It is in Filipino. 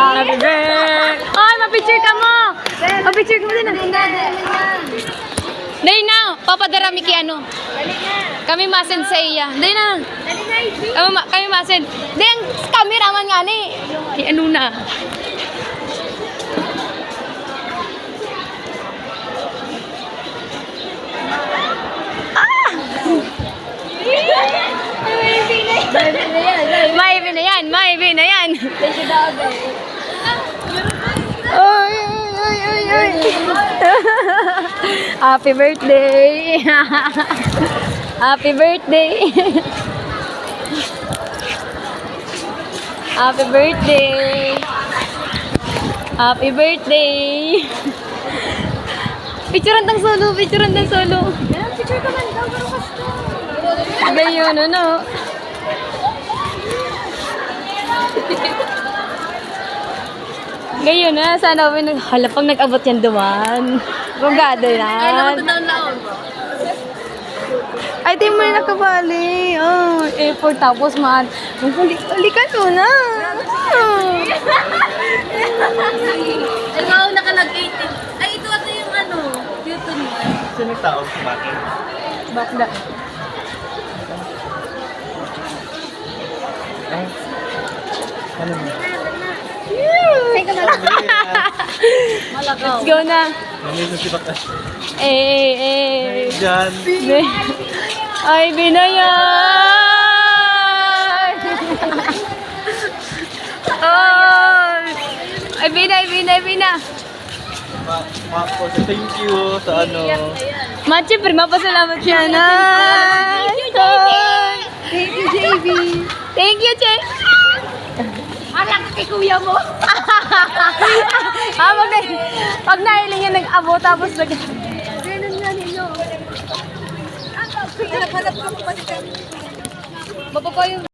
Happy birthday! Ay, mapicture ka mo! Mapicture ka mo din. Dali na! Papadarami kay ano? Kami masen sa iya. Dali na! Kami masen. Dali ang cameraman nga ni. Kay ano na? Maibi na yan! Maibi na yan! Oy, oy, oy, oy. Happy birthday! Happy birthday! Happy birthday! Happy birthday! Picturean tang solo! Picturean tang solo! Picture ka man daw! Gayon, ano? Gayon na, sana kami halapang nag-abot yan duman. Bugado yan. Ay, nakatanaon. Ay, di mo na nakabali. Oh, airport tapos man. Huli ka doon na. Ay, wow, nakalag-18. Ay, ito yung ano, cute niya. Sino tao si Maki? Bakda. Ay. Ano mo? Let's go na. Namiss na si Baka. Eh. Diyan. Ay, binayan! Oh! Ay, bina. Thank you sa ano. Machi, prima pasalamat siya na. Thank you, JB. Thank you, Che. Alam ka kay kuya mo. Pag nailing yan, nag-abo, tapos Ganun nga ninyo. Hanap ka pa. Baba pa yung